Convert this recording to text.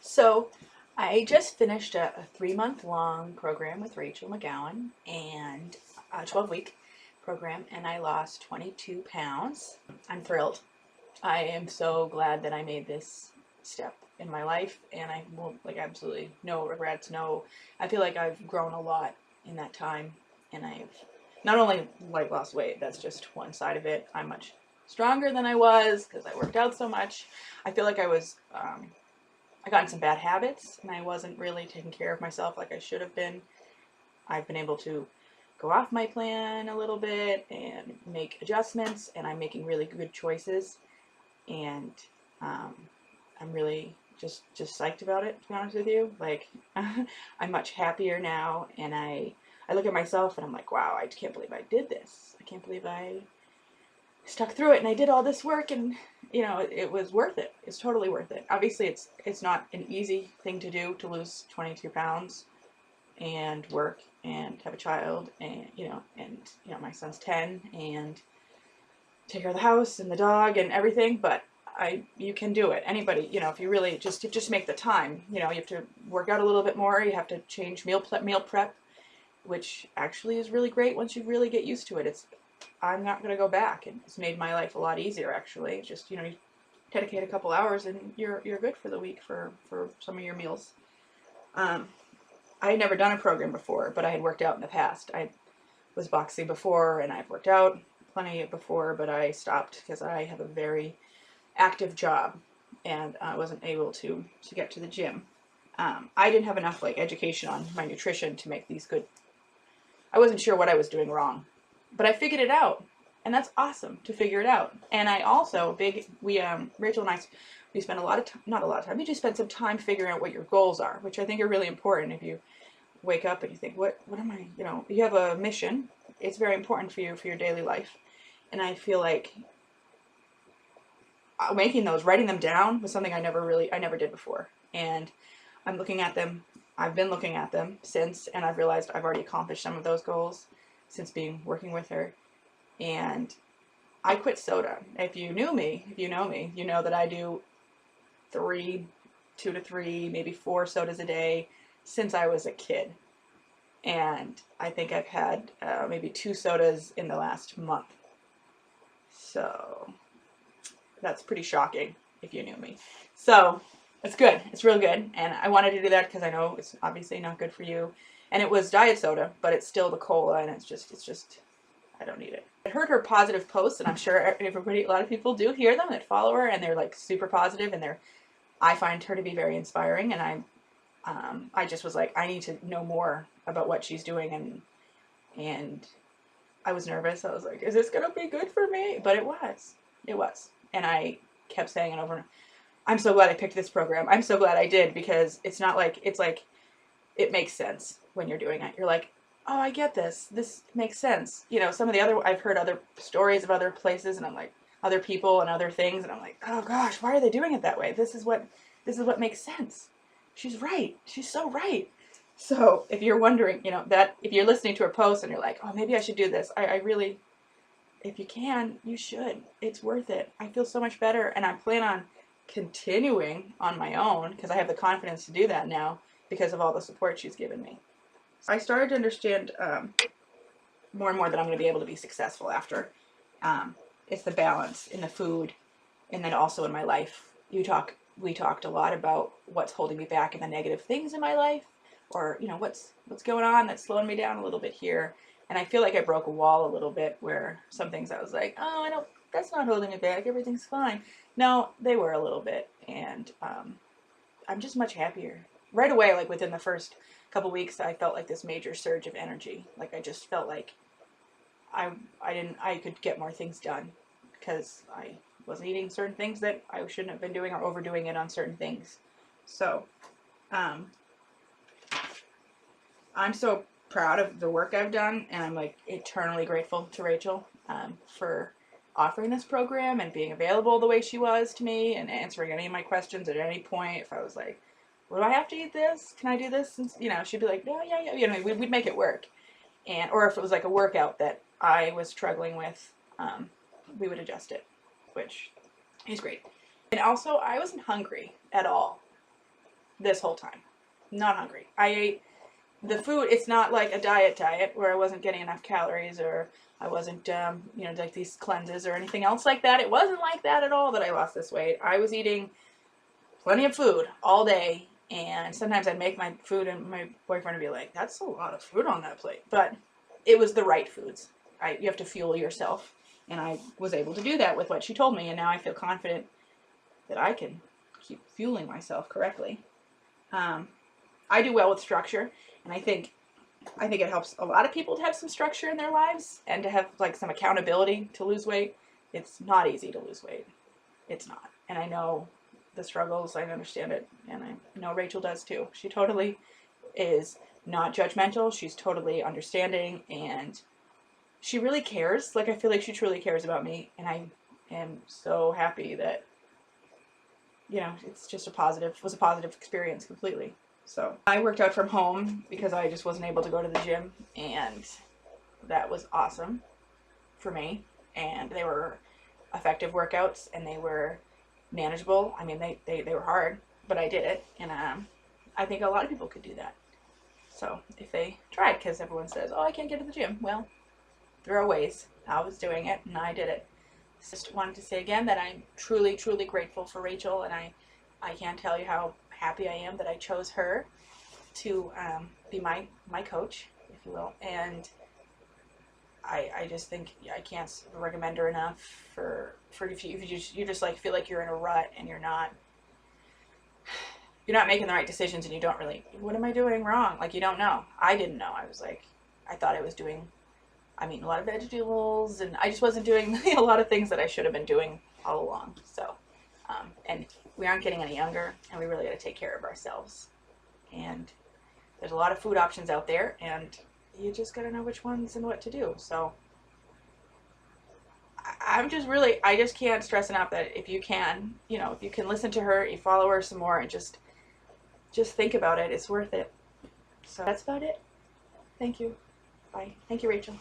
So I just finished a 3-month long program with Rachel McGowan and a 12-week program, and I lost 22 pounds. I'm thrilled. I am so glad that I made this step in my life, and I will, like, absolutely no regrets. I feel like I've grown a lot in that time, and I've not only like lost weight, that's just one side of it. I'm much stronger than I was because I worked out so much. I feel like I got in some bad habits and I wasn't really taking care of myself like I should have been. I've been able to go off my plan a little bit and make adjustments, and I'm making really good choices. And um, I'm really just psyched about it, to be honest with you. Like, I'm much happier now, and I look at myself and I'm like, wow, I can't believe I did this. I can't believe I stuck through it and I did all this work, and it was worth it. It's totally worth it. Obviously it's not an easy thing to do, to lose 22 pounds and work and have a child, and my son's 10 and take care of the house and the dog and everything, but you can do it. Anybody, if you really just make the time, you have to work out a little bit more, you have to change meal prep, which actually is really great once you really get used to it. I'm not going to go back, and it's made my life a lot easier, actually. Just, you dedicate a couple hours and you're good for the week for some of your meals. I had never done a program before, but I had worked out in the past. I was boxing before, and I've worked out plenty before, but I stopped because I have a very active job, and I wasn't able to get to the gym. I didn't have enough education on my nutrition to make these good. I wasn't sure what I was doing wrong, but I figured it out, and that's awesome to figure it out. And I also Rachel and I, we spend a lot of time, not a lot of time, we just spend some time figuring out what your goals are, which I think are really important. If you wake up and you think, what am I, you have a mission, it's very important for you for your daily life. And I feel like writing them down was something I never did before. And I've been looking at them since, and I've realized I've already accomplished some of those goals since working with her. And I quit soda. If you know me, you know that I do 2 to 3, maybe 4 sodas a day since I was a kid. And I think I've had maybe 2 sodas in the last month. So that's pretty shocking if you knew me. So it's good. It's real good. And I wanted to do that because I know it's obviously not good for you. And it was diet soda, but it's still the cola, and it's just, I don't need it. I heard her positive posts, and I'm sure a lot of people do hear them that follow her, and they're like super positive, and I find her to be very inspiring, and I just was like, I need to know more about what she's doing, and I was nervous. I was like, is this gonna be good for me? But it was, and I kept saying it over and over. I'm so glad I picked this program. I'm so glad I did, because it's like it makes sense when you're doing it. You're like, oh, I get this. This makes sense. Some of the other, I've heard other stories of other places, and I'm like, other people and other things, and I'm like, oh gosh, why are they doing it that way? This is what makes sense. She's right. She's so right. So if you're wondering, that if you're listening to her post and you're like, oh, maybe I should do this, I really, if you can, you should. It's worth it. I feel so much better, and I plan on continuing on my own because I have the confidence to do that now because of all the support she's given me. I started to understand more and more that I'm going to be able to be successful after. It's the balance in the food, and then also in my life. We talked a lot about what's holding me back and the negative things in my life, or what's going on that's slowing me down a little bit here. And I feel like I broke a wall a little bit, where some things I was like, oh, that's not holding me back, everything's fine. No, they were a little bit, and I'm just much happier. Right away, like within the first couple weeks, I felt like this major surge of energy. Like I just felt like I could get more things done because I wasn't eating certain things that I shouldn't have been doing, or overdoing it on certain things. So, I'm so proud of the work I've done, and I'm like eternally grateful to Rachel for offering this program and being available the way she was to me, and answering any of my questions at any point. If I was like, well, do I have to eat this? Can I do this? And, she'd be like, no, yeah. We'd make it work. Or if it was like a workout that I was struggling with, we would adjust it, which is great. And also, I wasn't hungry at all. this whole time. Not hungry. I ate the food. It's not like a diet where I wasn't getting enough calories, or I wasn't, you know, like these cleanses or anything else like that. It wasn't like that at all that I lost this weight. I was eating plenty of food all day, and sometimes I'd make my food and my boyfriend would be like, that's a lot of food on that plate. But it was the right foods. You have to fuel yourself, and I was able to do that with what she told me, and now I feel confident that I can keep fueling myself correctly. I do well with structure, and I think it helps a lot of people to have some structure in their lives and to have like some accountability to lose weight. It's not easy to lose weight. It's not. And I know the struggles. I understand it. And I know Rachel does too. She totally is not judgmental. She's totally understanding, and she really cares. Like, I feel like she truly cares about me, and I am so happy that, you know, it's just was a positive experience completely. So I worked out from home because I just wasn't able to go to the gym, and that was awesome for me. And they were effective workouts, and they were manageable. I mean, they were hard, but I did it, and I think a lot of people could do that. So if they tried, because everyone says, oh, I can't get to the gym. Well, there are ways. I was doing it, and I did it. Just wanted to say again that I'm truly, truly grateful for Rachel, and I can't tell you how happy I am that I chose her to be my coach, if you will. And I just think I can't recommend her enough for if you just like feel like you're in a rut and you're not making the right decisions, and you don't really, what am I doing wrong? Like, you don't know. I didn't know. I was like, I thought I was doing, I'm eating a lot of vegetables, and I just wasn't doing a lot of things that I should have been doing all along. So, and we aren't getting any younger, and we really got to take care of ourselves. And there's a lot of food options out there, and you just got to know which ones and what to do. So I just can't stress enough that if you can, you know, if you can listen to her, you follow her some more, and just think about it. It's worth it. So that's about it. Thank you. Bye. Thank you, Rachel.